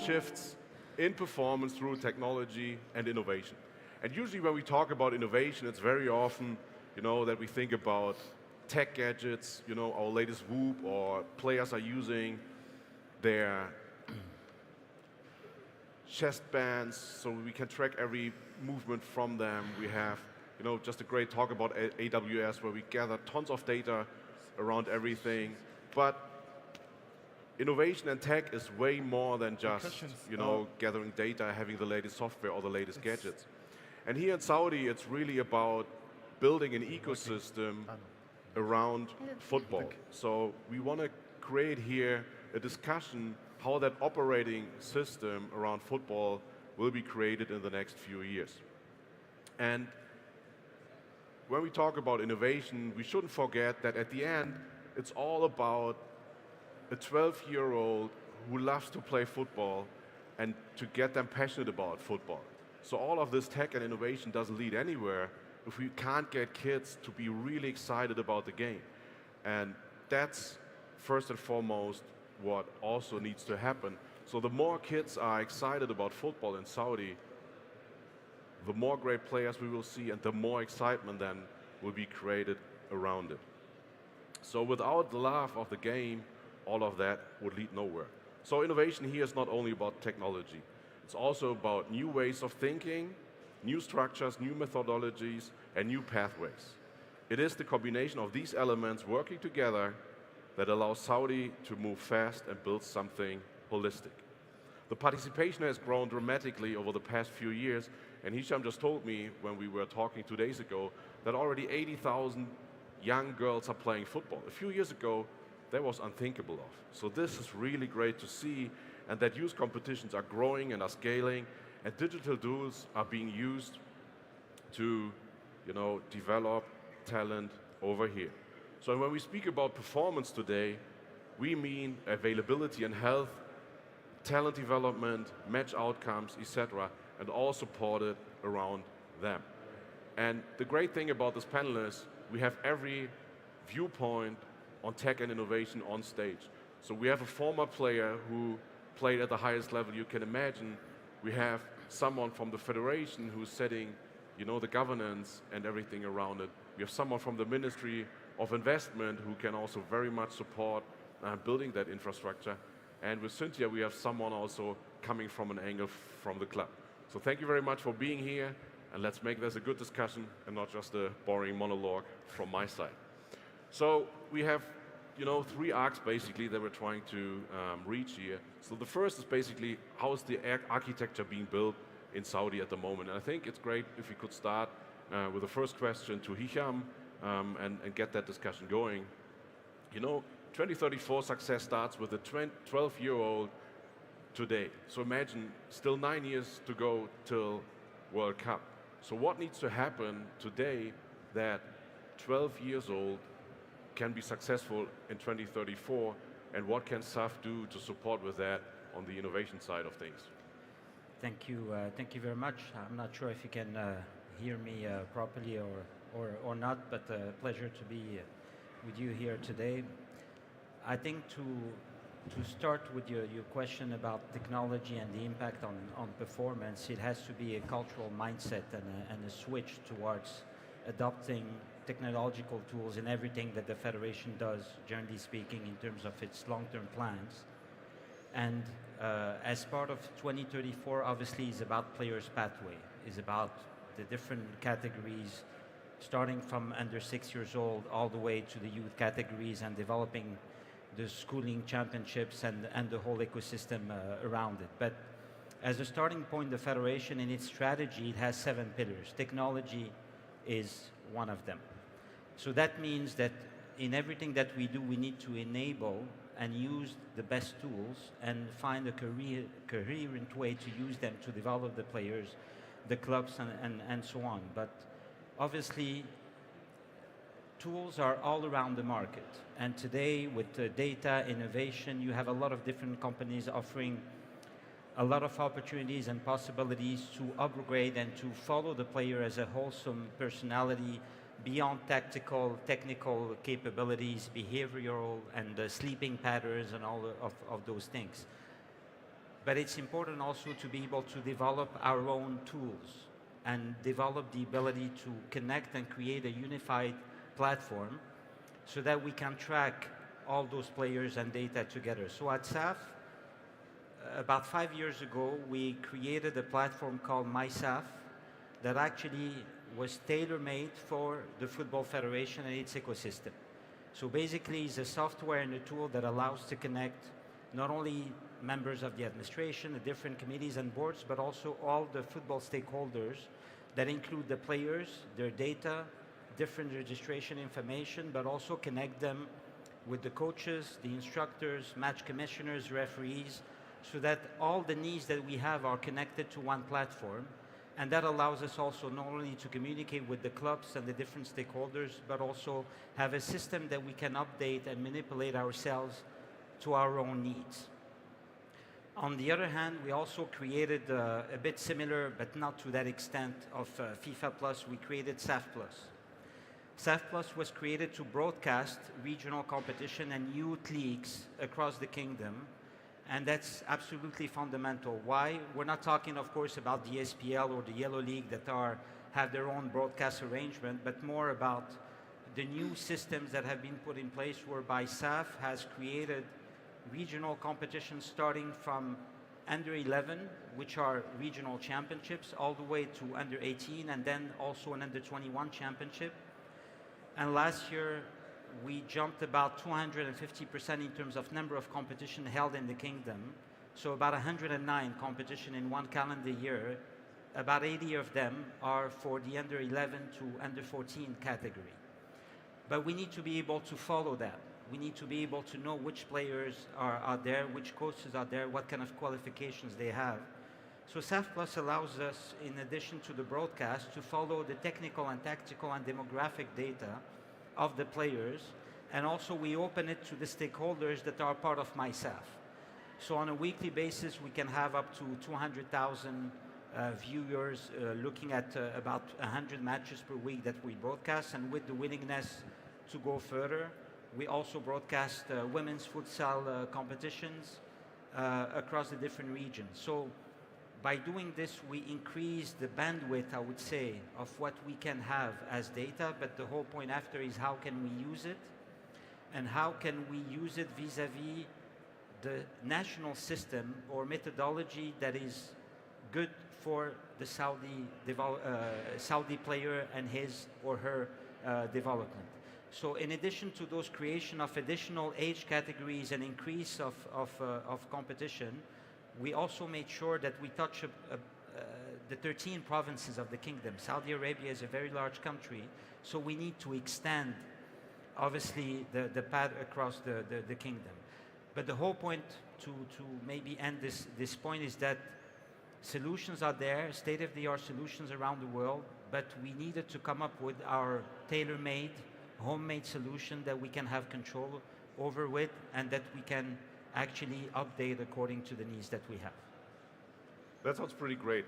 shifts in performance through technology and innovation. And usually when we talk about innovation, it's very often, that we think about tech gadgets, our latest Whoop, or players are using their chest bands so we can track every movement from them. We have, just a great talk about AWS where we gather tons of data around everything. But innovation and tech is way more than just, gathering data, having the latest software or the latest gadgets. And here in Saudi, it's really about building an ecosystem around football. So we want to create here a discussion how that operating system around football will be created in the next few years. And when we talk about innovation, we shouldn't forget that at the end, it's all about a 12-year-old who loves to play football and to get them passionate about football. So all of this tech and innovation doesn't lead anywhere if we can't get kids to be really excited about the game. And that's first and foremost what also needs to happen. So the more kids are excited about football in Saudi, the more great players we will see and the more excitement then will be created around it. So without the love of the game, all of that would lead nowhere. So innovation here is not only about technology. It's also about new ways of thinking, new structures, new methodologies, and new pathways. It is the combination of these elements working together that allows Saudi to move fast and build something holistic. The participation has grown dramatically over the past few years, and Hicham just told me when we were talking 2 days ago that already 80,000 young girls are playing football. A few years ago, that was unthinkable of. So this is really great to see, and that youth competitions are growing and are scaling, and digital tools are being used to, develop talent over here. So when we speak about performance today, we mean availability and health, talent development, match outcomes, etc., and all supported around them. And the great thing about this panel is we have every viewpoint on tech and innovation on stage. So we have a former player who played at the highest level you can imagine. We have someone from the federation who's setting, the governance and everything around it. We have someone from the Ministry of Investment who can also very much support building that infrastructure. And with Cynthia, we have someone also coming from an angle from the club. So thank you very much for being here, and let's make this a good discussion and not just a boring monologue from my side. So we have, 3 arcs basically that we're trying to reach here. So the first is basically how is the architecture being built in Saudi at the moment. And I think it's great if we could start with the first question to Hicham and get that discussion going. 2034 success starts with a 12-year-old today. So imagine still 9 years to go till World Cup. So what needs to happen today that 12 years old can be successful in 2034, and what can SAFF do to support with that on the innovation side of things? Thank you very much. I'm not sure if you can hear me properly or not, but a pleasure to be with you here today. I think to start with your question about technology and the impact on performance, it has to be a cultural mindset and a switch towards adopting technological tools in everything that the Federation does, generally speaking, in terms of its long-term plans. And as part of 2034, obviously, is about players' pathway, is about the different categories, starting from under 6 years old all the way to the youth categories and developing the schooling championships and the whole ecosystem around it. But as a starting point, the Federation in its strategy, it has 7 pillars. Technology is one of them. So that means that in everything that we do, we need to enable and use the best tools and find a coherent way to use them to develop the players, the clubs, and so on. But obviously, tools are all around the market. And today, with data innovation, you have a lot of different companies offering a lot of opportunities and possibilities to upgrade and to follow the player as a wholesome personality beyond technical capabilities, behavioral and sleeping patterns and all of those things. But it's important also to be able to develop our own tools and develop the ability to connect and create a unified platform so that we can track all those players and data together. So at SAFF, about 5 years ago, we created a platform called MISA that actually was tailor-made for the Football Federation and its ecosystem. So basically, it's a software and a tool that allows to connect not only members of the administration, the different committees and boards, but also all the football stakeholders that include the players, their data, different registration information, but also connect them with the coaches, the instructors, match commissioners, referees, so that all the needs that we have are connected to one platform. And that allows us also not only to communicate with the clubs and the different stakeholders, but also have a system that we can update and manipulate ourselves to our own needs. On the other hand, we also created a bit similar, but not to that extent, of FIFA Plus. We created SAFF Plus. SAFF Plus was created to broadcast regional competition and youth leagues across the kingdom. And that's absolutely fundamental. Why? We're not talking, of course, about the SPL or the Yellow League that have their own broadcast arrangement, but more about the new systems that have been put in place whereby SAFF has created regional competitions starting from under 11, which are regional championships, all the way to under 18, and then also an under 21 championship. And last year, we jumped about 250% in terms of number of competition held in the kingdom. So about 109 competition in one calendar year. About 80 of them are for the under 11 to under 14 category. But we need to be able to follow that. We need to be able to know which players are there, which coaches are there, what kind of qualifications they have. So SAFF Plus allows us, in addition to the broadcast, to follow the technical and tactical and demographic data of the players, and also we open it to the stakeholders that are part of MySAFF. So on a weekly basis, we can have up to 200,000 viewers looking at about 100 matches per week that we broadcast, and with the willingness to go further, we also broadcast women's futsal competitions across the different regions. So by doing this, we increase the bandwidth, I would say, of what we can have as data, but the whole point after is how can we use it, and how can we use it vis-a-vis the national system or methodology that is good for the Saudi player and his or her development. So in addition to those creation of additional age categories and increase of competition, we also made sure that we touch the 13 provinces of the kingdom. Saudi Arabia is a very large country, so we need to extend, obviously, the path across the kingdom. But the whole point to maybe end this point is that solutions are there, state-of-the-art solutions around the world, but we needed to come up with our tailor-made, homemade solution that we can have control over with, and that we can actually update according to the needs that we have. That sounds pretty great.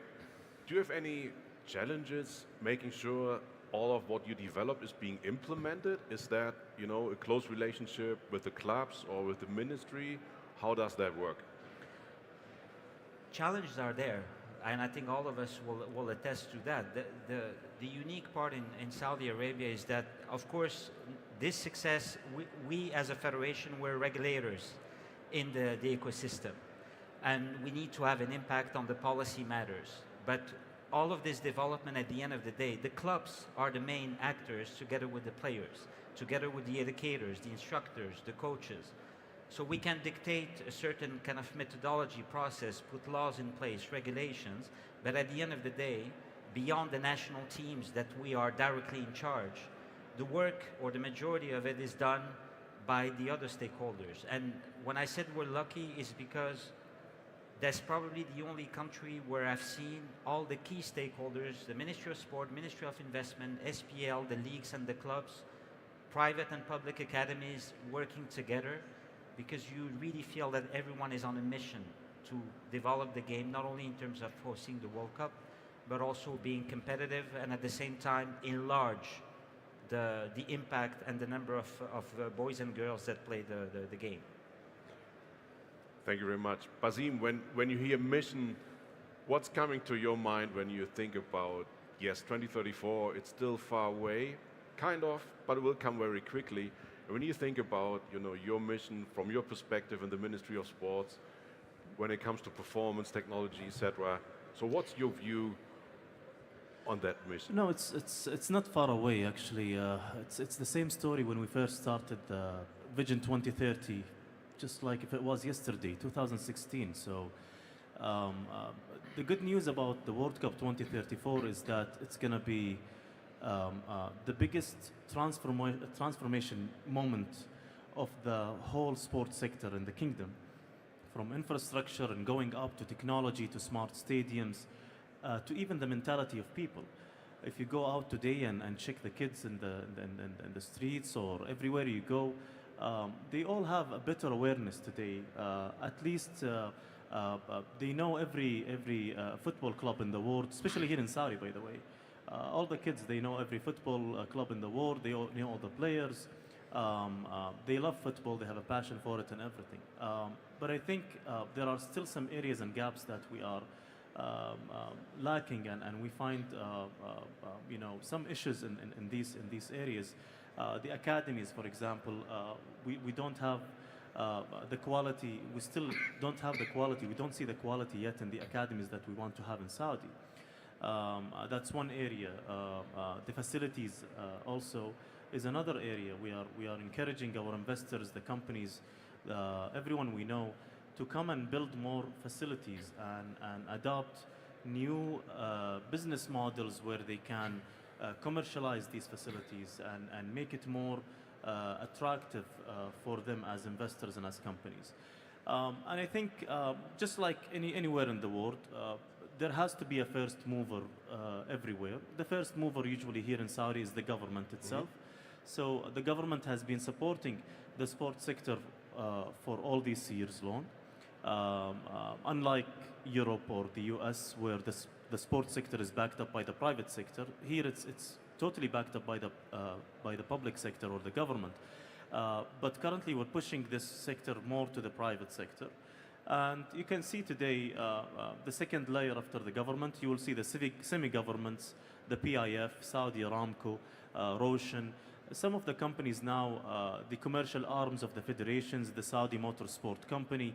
Do you have any challenges making sure all of what you develop is being implemented? Is that, a close relationship with the clubs or with the ministry? How does that work? Challenges are there, and I think all of us will attest to that. The unique part in Saudi Arabia is that, of course, this success, we as a federation, we're regulators in the ecosystem, and we need to have an impact on the policy matters. But all of this development, at the end of the day, the clubs are the main actors together with the players, together with the educators, the instructors, the coaches. So we can dictate a certain kind of methodology process, put laws in place, regulations, but at the end of the day, beyond the national teams that we are directly in charge, the work or the majority of it is done by the other stakeholders. And when I said we're lucky, is because that's probably the only country where I've seen all the key stakeholders, the Ministry of Sport, Ministry of Investment, SPL, the leagues and the clubs, private and public academies working together, because you really feel that everyone is on a mission to develop the game, not only in terms of hosting the World Cup, but also being competitive and at the same time enlarge the impact and the number of boys and girls that play the game. Thank you very much. Basim, when you hear mission, what's coming to your mind when you think about, yes, 2034, it's still far away, kind of, but it will come very quickly. And when you think about, your mission from your perspective in the Ministry of Sports, when it comes to performance, technology, etc. So what's your view on that mission? No, it's not far away actually. It's the same story when we first started Vision 2030, just like if it was yesterday, 2016. So the good news about the World Cup 2034 is that it's going to be the biggest transformation moment of the whole sports sector in the kingdom, from infrastructure and going up to technology to smart stadiums, to even the mentality of people. If you go out today and check the kids in the streets or everywhere you go, they all have a better awareness today. At least they know every football club in the world, especially here in Saudi, by the way. All the kids, they know every football club in the world. They all know all the players. They love football. They have a passion for it and everything. But I think there are still some areas and gaps that we are lacking, and we find some issues in these areas. The academies, for example, we don't have the quality. We still don't have the quality. We don't see the quality yet in the academies that we want to have in Saudi. That's one area. The facilities also is another area. We are encouraging our investors, the companies, everyone we know, to come and build more facilities and adopt new business models where they can commercialize these facilities and make it more attractive for them as investors and as companies. And I think just like anywhere in the world, there has to be a first mover everywhere. The first mover usually here in Saudi is the government itself. So the government has been supporting the sports sector for all these years long. Unlike Europe or the US, where the sports sector is backed up by the private sector, here it's totally backed up by the public sector or the government. But currently we're pushing this sector more to the private sector. And you can see today the second layer after the government, you will see the semi-governments, the PIF, Saudi Aramco, Roshan, some of the companies now, the commercial arms of the federations, the Saudi Motorsport Company,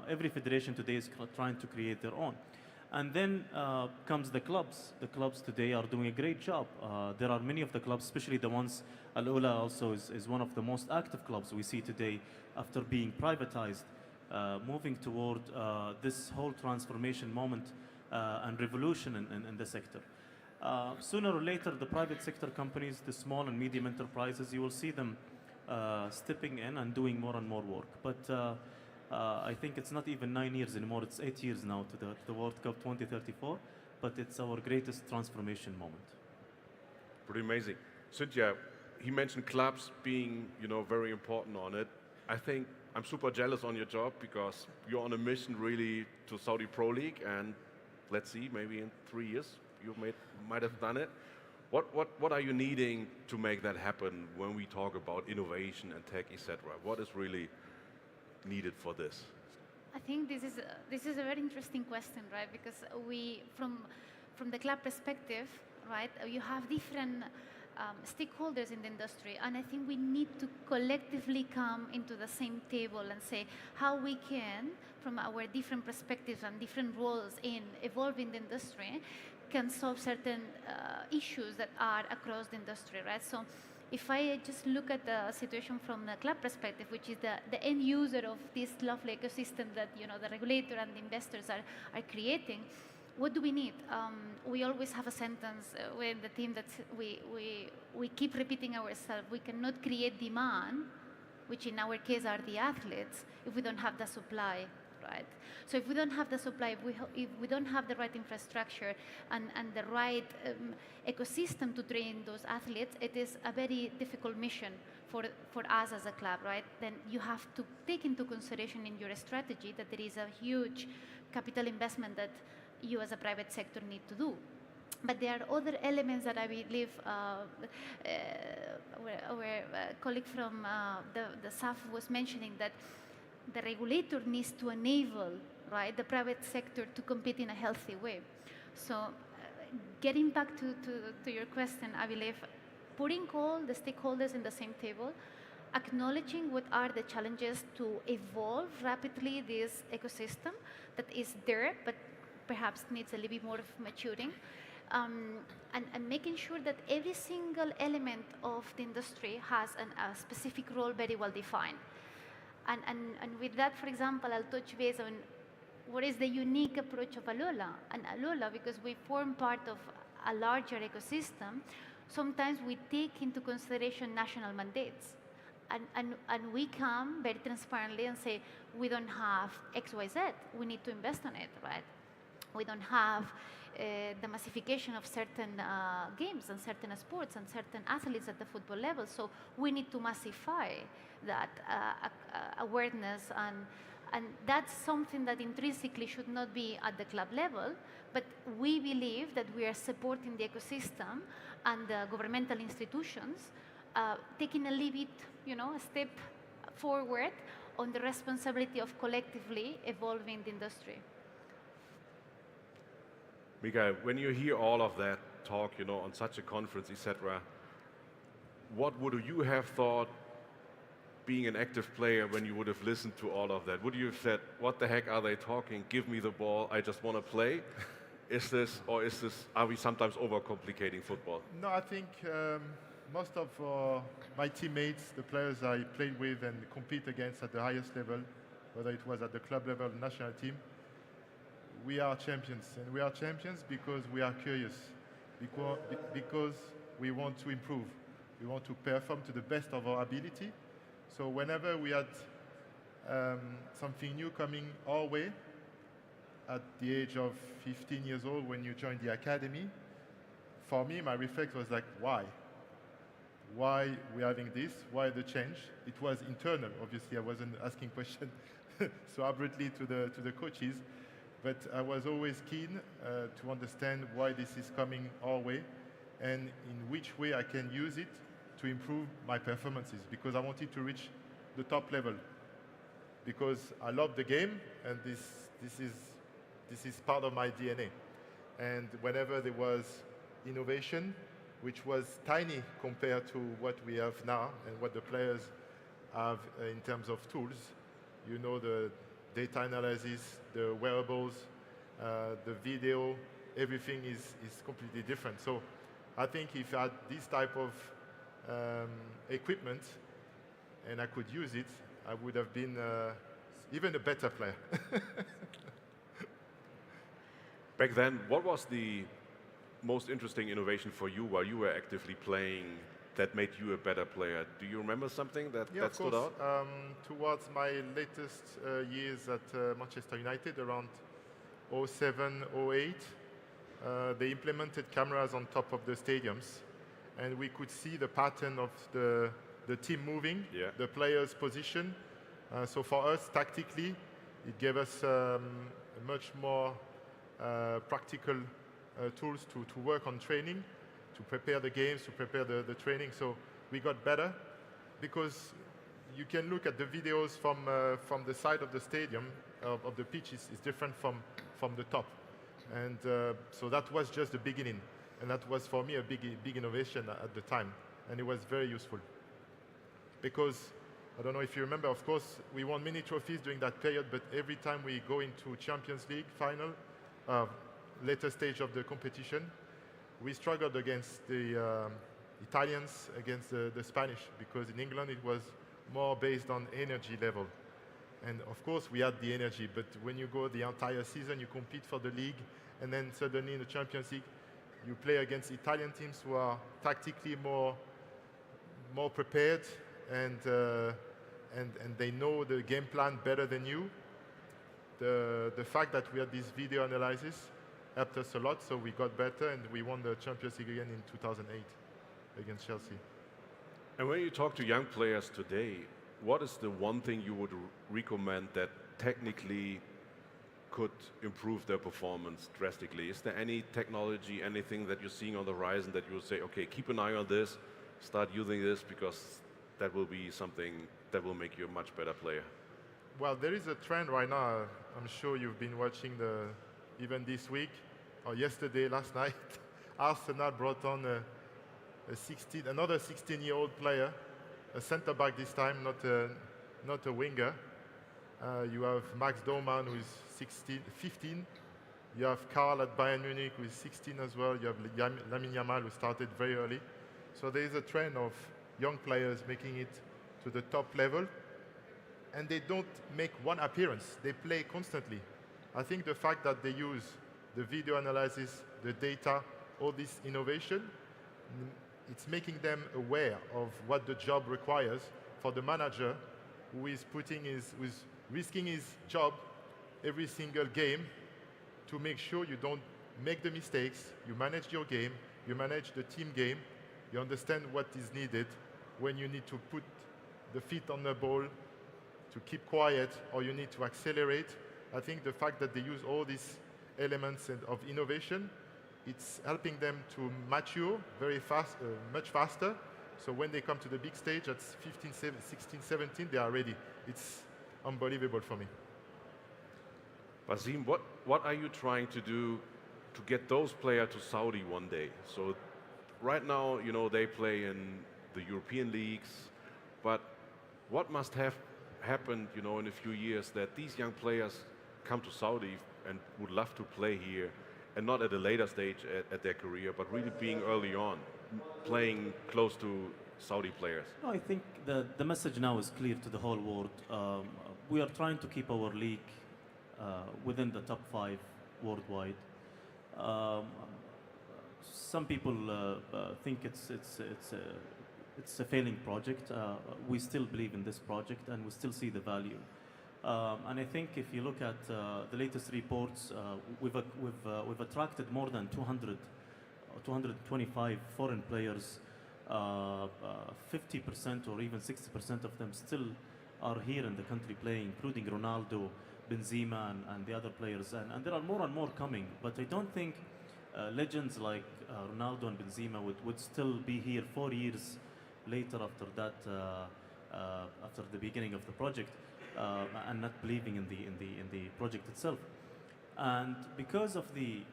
every federation today is trying to create their own. And then comes the clubs. The clubs today are doing a great job. There are many of the clubs, especially the ones, AlUla also is one of the most active clubs we see today after being privatized, moving toward this whole transformation moment and revolution in the sector. Sooner or later, the private sector companies, the small and medium enterprises, you will see them stepping in and doing more and more work. But I think it's not even 9 years anymore, it's 8 years now to the World Cup 2034, but it's our greatest transformation moment. Pretty amazing. Cynthia, he mentioned clubs being, very important on it. I think I'm super jealous on your job because you're on a mission really to Saudi Pro League, and let's see, maybe in 3 years you might have done it. What are you needing to make that happen when we talk about innovation and tech, etc.? What is really needed for this? I think this is a very interesting question, right? Because we, from the club perspective, right, you have different stakeholders in the industry, and I think we need to collectively come into the same table and say how we can, from our different perspectives and different roles in evolving the industry, can solve certain issues that are across the industry, right? So if I just look at the situation from the club perspective, which is the end user of this lovely ecosystem that the regulator and the investors are creating, what do we need? We always have a sentence with the team that we keep repeating ourselves. We cannot create demand, which in our case are the athletes, if we don't have the supply, right? So if we don't have the supply, if we don't have the right infrastructure and the right ecosystem to train those athletes, it is a very difficult mission for us as a club, right? Then you have to take into consideration in your strategy that there is a huge capital investment that you as a private sector need to do. But there are other elements that I believe our colleague from the SAFF was mentioning, that the regulator needs to enable, right, the private sector to compete in a healthy way. So getting back to your question, I believe putting all the stakeholders in the same table, acknowledging what are the challenges to evolve rapidly this ecosystem that is there, but perhaps needs a little bit more of maturing, and making sure that every single element of the industry has a specific role very well defined. And with that, for example, I'll touch base on what is the unique approach of AlUla. And AlUla, because we form part of a larger ecosystem, sometimes we take into consideration national mandates. And we come very transparently and say, we don't have X, Y, Z. We need to invest on it, right? We don't have the massification of certain games and certain sports and certain athletes at the football level. So we need to massify that awareness, and that's something that intrinsically should not be at the club level, but we believe that we are supporting the ecosystem and the governmental institutions, taking a little bit, a step forward on the responsibility of collectively evolving the industry. Mikael, when you hear all of that talk, on such a conference, etc., what would you have thought being an active player when you would have listened to all of that? Would you have said, what the heck are they talking? Give me the ball, I just want to play? Are we sometimes overcomplicating football? No, I think most of my teammates, the players I played with and compete against at the highest level, whether it was at the club level, national team, we are champions. And we are champions because we are curious, because we want to improve. We want to perform to the best of our ability. So whenever we had something new coming our way, at the age of 15 years old when you joined the academy, for me, my reflex was like, why? Why we're having this? Why the change? It was internal, obviously. I wasn't asking questions so abruptly to the coaches, but I was always keen to understand why this is coming our way and in which way I can use it to improve my performances, because I wanted to reach the top level, because I love the game, and this is part of my DNA. And whenever there was innovation, which was tiny compared to what we have now and what the players have in terms of tools, the data analysis, the wearables, the video, everything is completely different. So I think if I had this type of equipment and I could use it, I would have been even a better player. Back then, what was the most interesting innovation for you while you were actively playing that made you a better player? Do you remember something that stood out? Towards my latest years at Manchester United, around 07, 08, they implemented cameras on top of the stadiums, and we could see the pattern of the team moving, the players' position. So for us, tactically, it gave us much more practical tools to work on training, to prepare the games, to prepare the training. So we got better, because you can look at the videos from the side of the stadium, of the pitch is different from the top. And so that was just the beginning. And that was, for me, a big innovation at the time. And it was very useful. Because, I don't know if you remember, of course, we won many trophies during that period, but every time we go into Champions League final, later stage of the competition, we struggled against the Italians, against the Spanish, because in England it was more based on energy level. And of course we had the energy, but when you go the entire season, you compete for the league, and then suddenly in the Champions League, you play against Italian teams who are tactically more prepared, and they know the game plan better than you. The fact that we had this video analysis helped us a lot, so we got better, and we won the Champions League again in 2008 against Chelsea. And when you talk to young players today, what is the one thing you would recommend that technically could improve their performance drastically? Is there any technology, anything that you're seeing on the horizon that you would say, okay, keep an eye on this, start using this, because that will be something that will make you a much better player? Well, there is a trend right now. I'm sure you've been watching even this week or yesterday, last night. Arsenal brought on another 16-year-old player, a centre back this time, not a winger. You have Max Doman, who is 15. You have Karl at Bayern Munich, who is 16 as well. You have Lamine Yamal, who started very early. So there is a trend of young players making it to the top level. And they don't make one appearance. They play constantly. I think the fact that they use the video analysis, the data, all this innovation, it's making them aware of what the job requires for the manager who is risking his job every single game to make sure you don't make the mistakes, you manage your game, you manage the team game, you understand what is needed when you need to put the feet on the ball, to keep quiet, or you need to accelerate. I think the fact that they use all these elements of innovation, it's helping them to mature very fast, much faster. So when they come to the big stage at 15, 16, 17, they are ready. It's unbelievable for me. Basim, what are you trying to do to get those players to Saudi one day? So right now, they play in the European leagues, but what must have happened, in a few years that these young players come to Saudi and would love to play here, and not at a later stage at their career, but really being early on, playing close to Saudi players? No, I think the message now is clear to the whole world. We are trying to keep our league within the top 5 worldwide. Some people think it's a failing project. We still believe in this project, and we still see the value. And I think if you look at the latest reports, we've attracted more than 225 foreign players. 50% or even 60% of them still are here in the country playing, including Ronaldo, Benzema, and the other players. And there are more and more coming. But I don't think legends like Ronaldo and Benzema would still be here 4 years later after that, after the beginning of the project, and not believing in the project itself. And because of the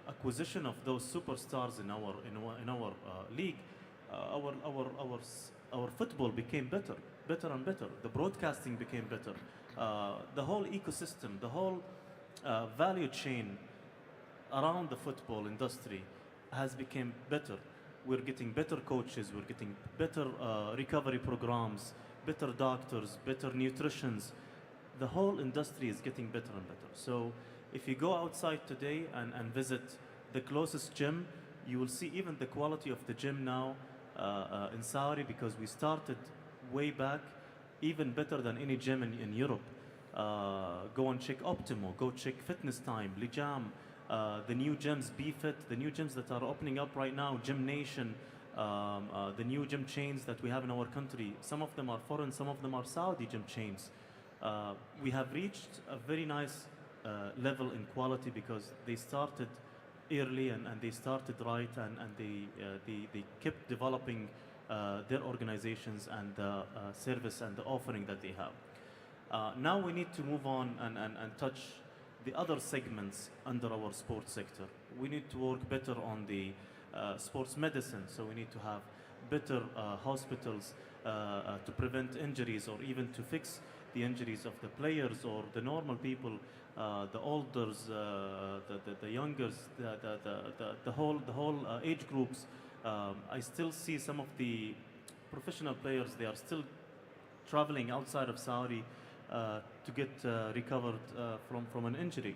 acquisition of those superstars in our league, our football became better and better. The broadcasting became better. The whole ecosystem, the whole value chain around the football industry has become better. We're getting better coaches, we're getting better recovery programs, better doctors, better nutritionists. The whole industry is getting better and better. So if you go outside today and visit the closest gym, you will see even the quality of the gym now in Saudi, because we started way back, even better than any gym in Europe. Go and check Optimo, go check Fitness Time, Lijam, the new gyms, BFit, the new gyms that are opening up right now, Gym Nation, the new gym chains that we have in our country. Some of them are foreign, some of them are Saudi gym chains. We have reached a very nice level in quality because they started early and they started right, and they kept developing their organizations and the service and the offering that they have. Now we need to move on and touch the other segments under our sports sector. We need to work better on the sports medicine, so we need to have better hospitals to prevent injuries or even to fix the injuries of the players or the normal people, the olders, the youngers, the whole age groups. I still see some of the professional players, they are still traveling outside of Saudi to get recovered from an injury.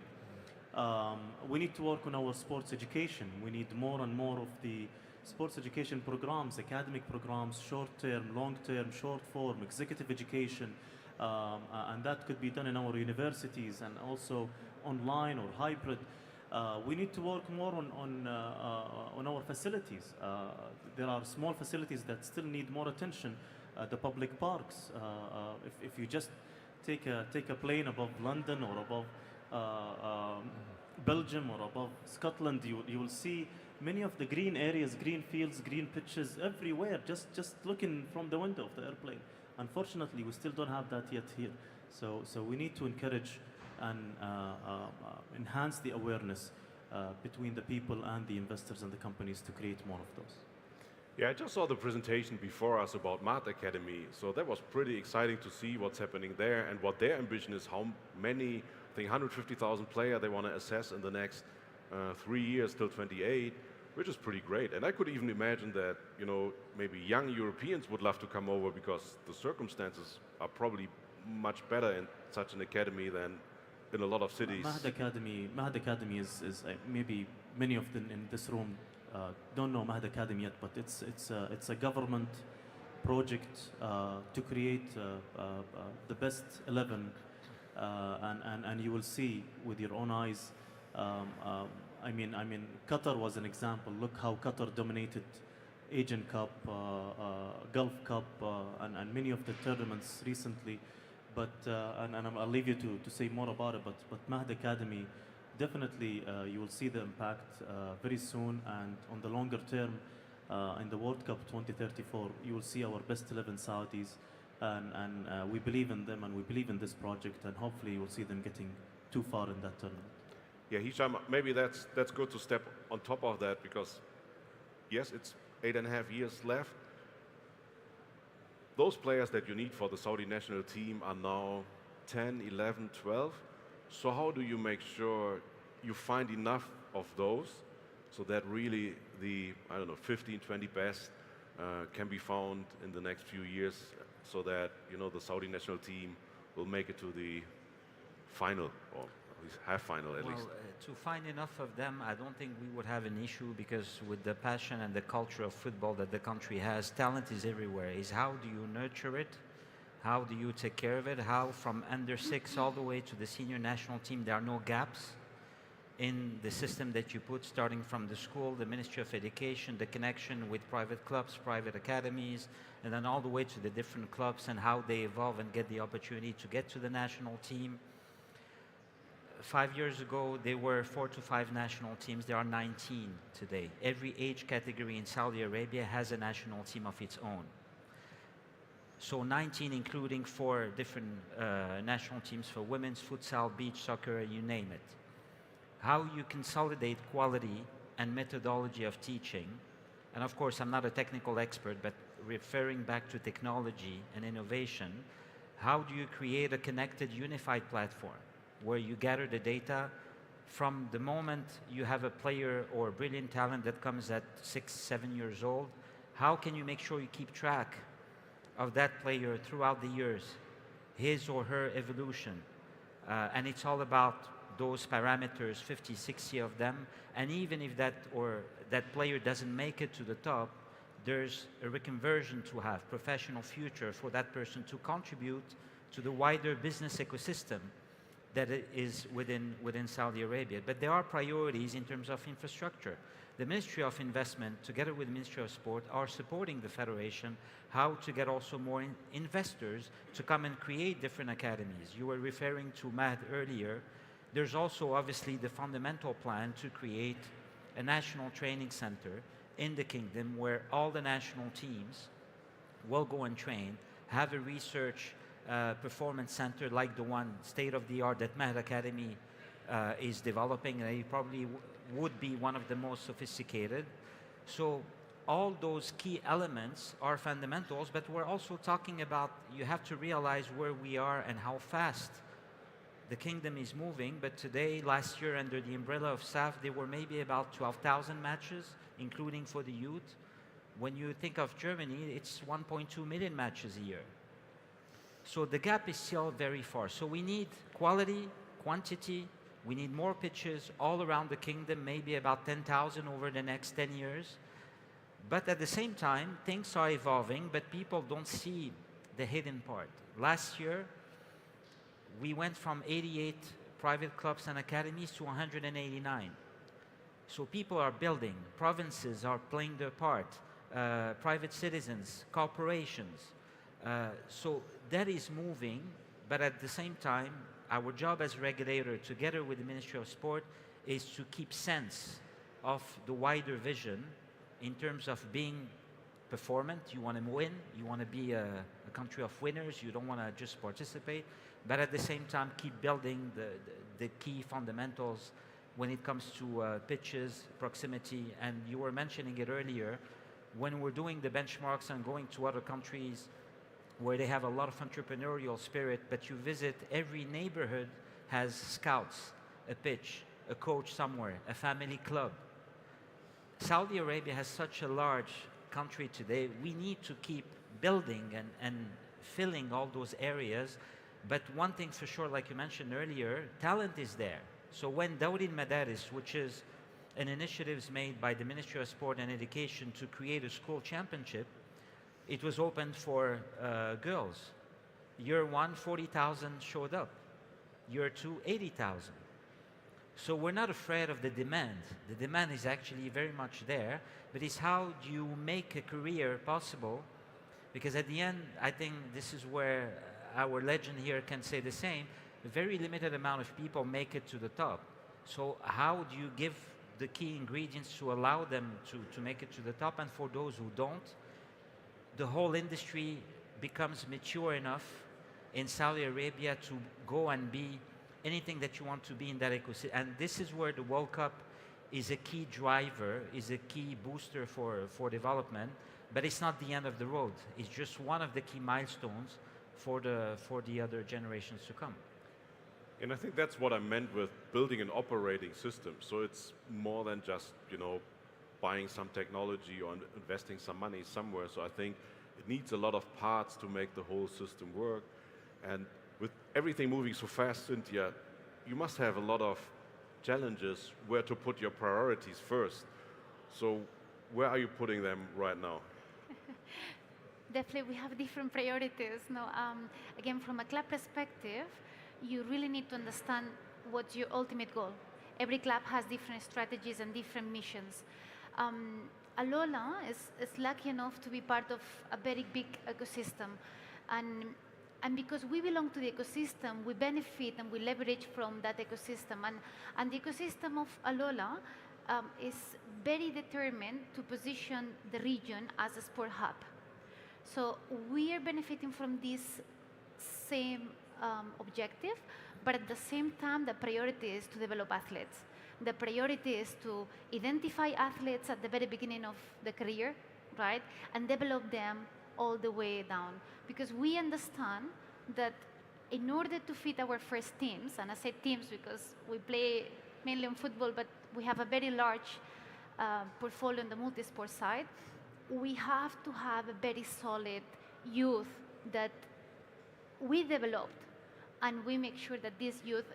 We need to work on our sports education. We need more and more of the sports education programs, academic programs, short-term, long-term, short-form, executive education, and that could be done in our universities and also online or hybrid. We need to work more on our facilities. There are small facilities that still need more attention. The public parks. If you just take a plane above London or above Belgium or above Scotland, you will see many of the green areas, green fields, green pitches everywhere, just looking from the window of the airplane. Unfortunately, we still don't have that yet here. So we need to encourage and enhance the awareness between the people and the investors and the companies to create more of those. Yeah, I just saw the presentation before us about Math Academy, so that was pretty exciting to see what's happening there and what their ambition is, how many, I think 150,000 players they want to assess in the next 3 years till 28, which is pretty great. And I could even imagine that, you know, maybe young Europeans would love to come over because the circumstances are probably much better in such an academy than in a lot of cities. Mahad Academy is maybe many of them in this room don't know Mahad Academy yet, but it's a government project to create the best 11, and you will see with your own eyes. I mean, Qatar was an example. Look how Qatar dominated Asian Cup, Gulf Cup, and many of the tournaments recently. But and I'll leave you to say more about it. But Mahad Academy, definitely you will see the impact very soon, and on the longer term, in the World Cup 2034, you will see our best 11 Saudis, and we believe in them, and we believe in this project, and hopefully you will see them getting too far in that tournament. Yeah, Hicham, maybe that's good to step on top of that, because yes, it's 8.5 years left. Those players that you need for the Saudi national team are now 10, 11, 12. So how do you make sure you find enough of those so that really the, I don't know, 15, 20 best can be found in the next few years, so that, you know, the Saudi national team will make it to the final, or at least half final at least? To find enough of them, I don't think we would have an issue, because with the passion and the culture of football that the country has, talent is everywhere. Is how do you nurture it? How do you take care of it? How from under 6 all the way to the senior national team, there are no gaps in the system that you put, starting from the school, the Ministry of Education, the connection with private clubs, private academies, and then all the way to the different clubs and how they evolve and get the opportunity to get to the national team. 5 years ago, there were 4 to 5 national teams. There are 19 today. Every age category in Saudi Arabia has a national team of its own. So 19, including 4 different national teams for women's futsal, beach soccer, you name it. How you consolidate quality and methodology of teaching, and of course I'm not a technical expert, but referring back to technology and innovation, how do you create a connected, unified platform where you gather the data from the moment you have a player or a brilliant talent that comes at 6, 7 years old? How can you make sure you keep track of that player throughout the years, his or her evolution? And it's all about those parameters, 50, 60 of them, and even if that player doesn't make it to the top, there's a reconversion to have, professional future for that person to contribute to the wider business ecosystem that is within Saudi Arabia. But there are priorities in terms of infrastructure. The Ministry of Investment, together with the Ministry of Sport, are supporting the Federation how to get also more investors to come and create different academies. You were referring to Mahad earlier. There's also obviously the fundamental plan to create a national training center in the kingdom where all the national teams will go and train, have a research performance center like the one state-of-the-art that Mahad Academy is developing, and it probably would be one of the most sophisticated. So all those key elements are fundamentals, but we're also talking about, you have to realize where we are and how fast the kingdom is moving. But today, last year, under the umbrella of SAFF, there were maybe about 12,000 matches, including for the youth. When you think of Germany, it's 1.2 million matches a year. So the gap is still very far. So we need quality, quantity. We need more pitches all around the kingdom, maybe about 10,000 over the next 10 years. But at the same time, things are evolving, but people don't see the hidden part. Last year, we went from 88 private clubs and academies to 189. So people are building, provinces are playing their part, private citizens, corporations. So that is moving, but at the same time, our job as regulator, together with the Ministry of Sport, is to keep sense of the wider vision in terms of being performant, you want to win, you want to be a country of winners, you don't want to just participate, but at the same time keep building the key fundamentals when it comes to pitches, proximity, and you were mentioning it earlier, when we're doing the benchmarks and going to other countries where they have a lot of entrepreneurial spirit, but you visit every neighborhood has scouts, a pitch, a coach somewhere, a family club. Saudi Arabia has such a large country today, we need to keep building and filling all those areas. But one thing for sure, like you mentioned earlier, talent is there. So when Dawri al-Madaris, which is an initiative made by the Ministry of Sport and Education to create a school championship, it was opened for girls. Year one, 40,000 showed up. Year two, 80,000. So we're not afraid of the demand. The demand is actually very much there, but it's how do you make a career possible? Because at the end, I think this is where our legend here can say the same. A very limited amount of people make it to the top. So how do you give the key ingredients to allow them to make it to the top? And for those who don't, the whole industry becomes mature enough in Saudi Arabia to go and be anything that you want to be in that ecosystem. And this is where the World Cup is a key driver, is a key booster for development, but it's not the end of the road. It's just one of the key milestones for the other generations to come. And I think that's what I meant with building an operating system. So it's more than just, buying some technology or investing some money somewhere. So I think it needs a lot of parts to make the whole system work. And with everything moving so fast, Cynthia, you must have a lot of challenges where to put your priorities first. So where are you putting them right now? Definitely, we have different priorities. No, again, from a club perspective, you really need to understand what's your ultimate goal. Every club has different strategies and different missions. AlUla is lucky enough to be part of a very big ecosystem. And because we belong to the ecosystem, we benefit and we leverage from that ecosystem. And the ecosystem of AlUla is very determined to position the region as a sport hub. So we are benefiting from this same objective, but at the same time, the priority is to develop athletes. The priority is to identify athletes at the very beginning of the career, right, and develop them all the way down. Because we understand that in order to fit our first teams, and I say teams because we play mainly on football, but we have a very large portfolio on the multi-sport side, we have to have a very solid youth that we developed, and we make sure that this youth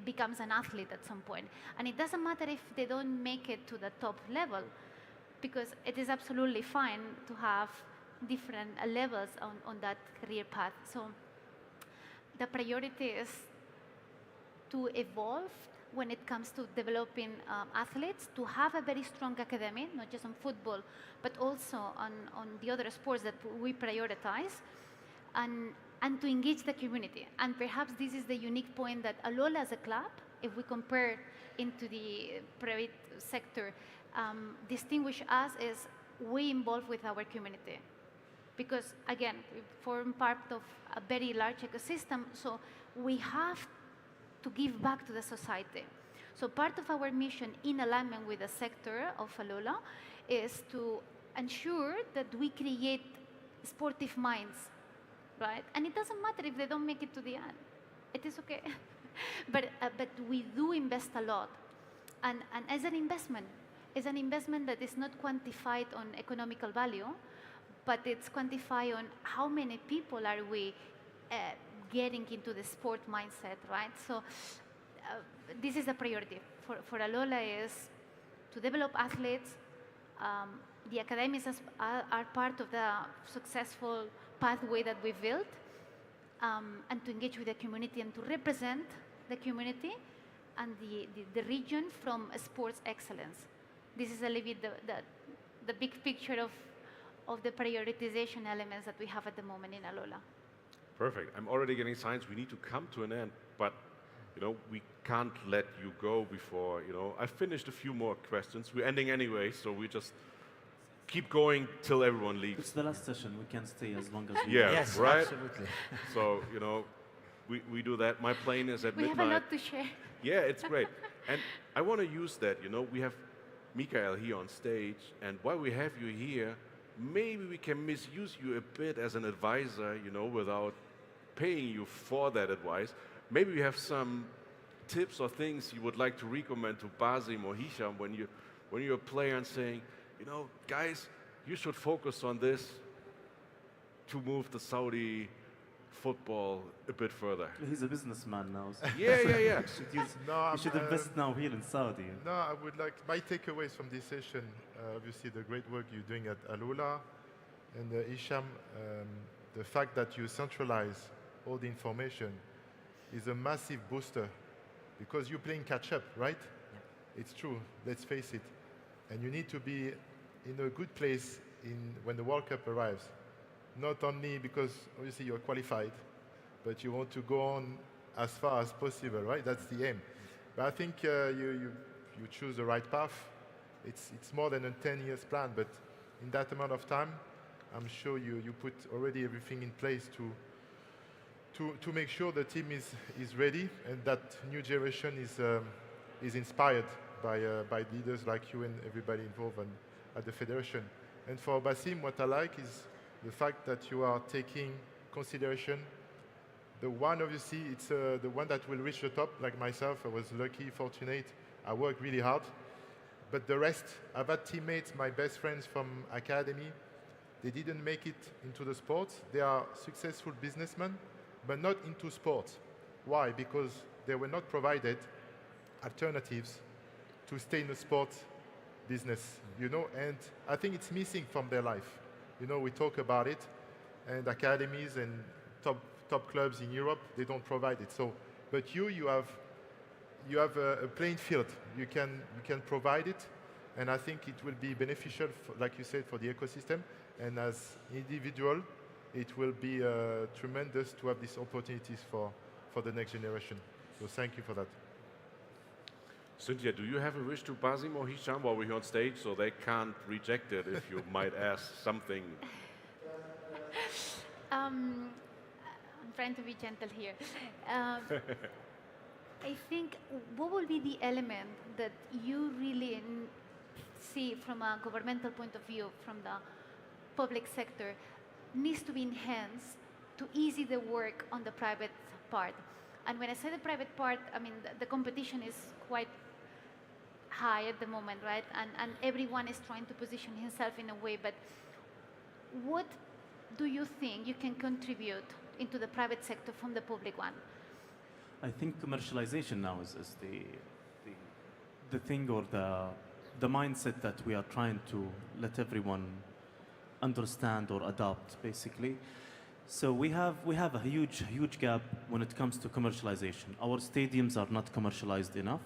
becomes an athlete at some point. And it doesn't matter if they don't make it to the top level, because it is absolutely fine to have different levels on that career path. So the priority is to evolve when it comes to developing athletes, to have a very strong academy, not just on football, but also on the other sports that we prioritize, and to engage the community. And perhaps this is the unique point that AlUla as a club, if we compare into the private sector, distinguish us is we involve with our community. Because again, we form part of a very large ecosystem, so we have to give back to the society. So part of our mission in alignment with the sector of AlUla is to ensure that we create sportive minds, right? And it doesn't matter if they don't make it to the end. It is okay. but we do invest a lot. And as an investment, it's an investment that is not quantified on economical value, but it's quantified on how many people are we getting into the sport mindset, right? So this is a priority for AlUla, is to develop athletes. The academies are part of the successful pathway that we built, and to engage with the community and to represent the community and the region from sports excellence. This is a little bit the big picture of the prioritization elements that we have at the moment in AlUla. Perfect. I'm already getting signs we need to come to an end, but we can't let you go before, I finished a few more questions. We're ending anyway, so we just keep going till everyone leaves. It's the last session. We can stay as long as we Yeah, want. Yes, right? absolutely. So, you know, we do that. My plane is at We have midnight. a lot to share. Yeah, it's great. And I want to use that, you know, we have Mikael here on stage, and while we have you here, maybe we can misuse you a bit as an advisor, you know, without paying you for that advice. Maybe we have some tips or things you would like to recommend to Basim or Hicham when you're a player and saying, you know, guys, you should focus on this to move the Saudi football a bit further. He's a businessman now. So Yeah. you should, No, you should invest now here in Saudi. No, I would like my takeaways from this session. Obviously, the great work you're doing at AlUla, and Hicham, the fact that you centralize all the information is a massive booster, because you're playing catch up, right? It's true. Let's face it, and you need to be in a good place when the World Cup arrives. Not only because obviously you're qualified, but you want to go on as far as possible, right? That's the aim. But I think you choose the right path. It's more than a 10 years plan, but in that amount of time, I'm sure you put already everything in place to make sure the team is ready, and that new generation is inspired by leaders like you and everybody involved at the federation. And for Basim, what I like is the fact that you are taking consideration the one, obviously, it's the one that will reach the top, like myself. I was lucky, fortunate. I worked really hard. But the rest, I've had teammates, my best friends from academy, they didn't make it into the sports. They are successful businessmen, but not into sports. Why? Because they were not provided alternatives to stay in the sports business, you know, and I think it's missing from their life. You know, we talk about it, and academies and top clubs in Europe, they don't provide it. So, but you have a playing field. You can provide it, and I think it will be beneficial, like you said, for the ecosystem. And as individual, it will be tremendous to have these opportunities for the next generation. So thank you for that. Cynthia, do you have a wish to Basim or Hicham while we're here on stage, so they can't reject it if you might ask something? I'm trying to be gentle here. I think what will be the element that you really see from a governmental point of view, from the public sector, needs to be enhanced to ease the work on the private part. And when I say the private part, I mean the competition is quite high at the moment, right? And everyone is trying to position himself in a way, but what do you think you can contribute into the private sector from the public one? I think commercialization now is the thing, or the mindset that we are trying to let everyone understand or adopt, basically. So we have a huge gap when it comes to commercialization. Our stadiums are not commercialized enough.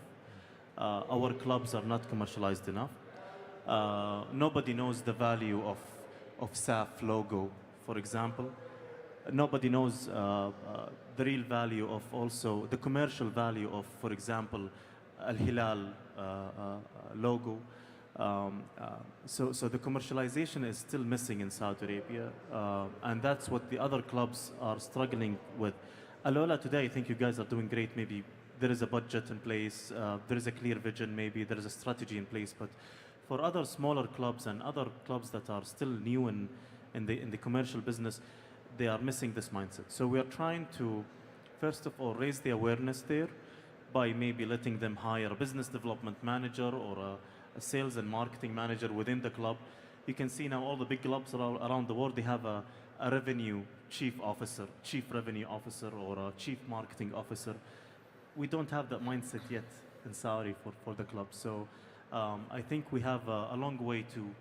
Our clubs are not commercialized enough. Nobody knows the value of SAFF logo, for example. Nobody knows the real value of also the commercial value of, for example, Al-Hilal logo. So the commercialization is still missing in Saudi Arabia, and that's what the other clubs are struggling with. AlUla today, I think you guys are doing great. Maybe there is a budget in place, there is a clear vision, maybe there is a strategy in place, but for other smaller clubs and other clubs that are still new in the commercial business, they are missing this mindset. So we are trying to, first of all, raise the awareness there by maybe letting them hire a business development manager or a sales and marketing manager within the club. You can see now all the big clubs around the world, they have a revenue chief revenue officer, or a chief marketing officer. We don't have that mindset yet in Saudi for the club. So I think we have a long way to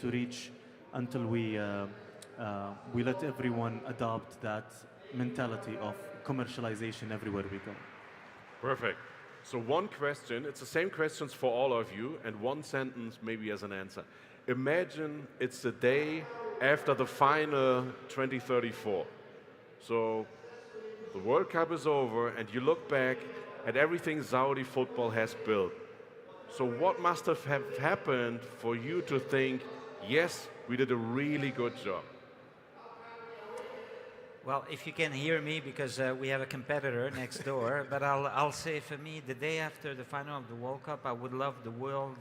reach until we let everyone adopt that mentality of commercialization everywhere we go. Perfect. So one question, it's the same questions for all of you, and one sentence maybe as an answer. Imagine it's the day after the final 2034. So the World Cup is over, and you look back at everything Saudi football has built. So what must have happened for you to think, yes, we did a really good job? Well, if you can hear me, because we have a competitor next door, but I'll say for me, the day after the final of the World Cup, I would love the world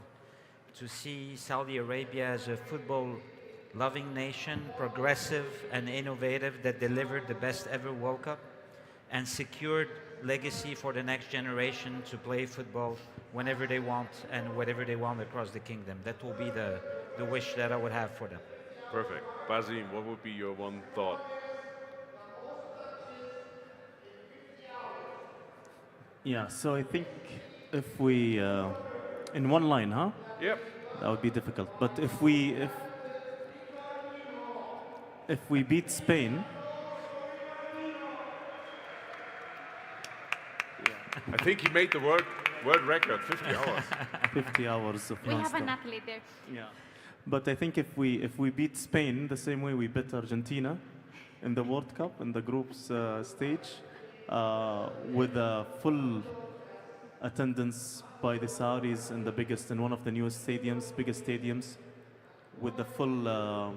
to see Saudi Arabia as a football-loving nation, progressive and innovative, that delivered the best ever World Cup and secured legacy for the next generation to play football whenever they want and whatever they want across the kingdom. That will be the wish that I would have for them. Perfect. Basim, what would be your one thought? Yeah, so I think if we, in one line, huh? Yep. That would be difficult. But if we beat Spain, I think he made the world record, 50 hours. 50 hours of We have non-stop. an athlete there. Yeah, but I think if we beat Spain the same way we beat Argentina in the World Cup in the groups stage, with a full attendance by the Saudis in the biggest, in one of the newest stadiums, biggest stadiums, with the full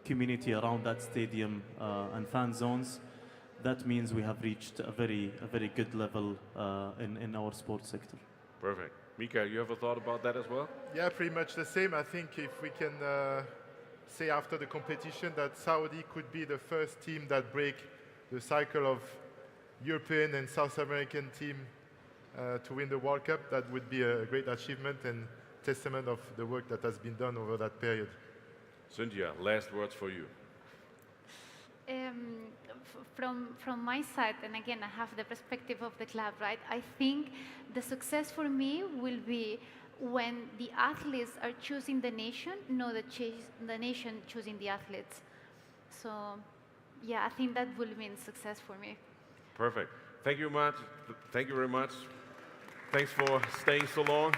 community around that stadium and fan zones, that means we have reached a very good level in our sports sector. Perfect. Mikael, you have a thought about that as well? Yeah, pretty much the same. I think if we can say after the competition that Saudi could be the first team that break the cycle of European and South American team to win the World Cup, that would be a great achievement and testament of the work that has been done over that period. Cynthia, last words for you. From my side, and again, I have the perspective of the club, right? I think the success for me will be when the athletes are choosing the nation, not the nation choosing the athletes. So, yeah, I think that will mean success for me. Perfect. Thank you much. Thank you very much. Thanks for staying so long.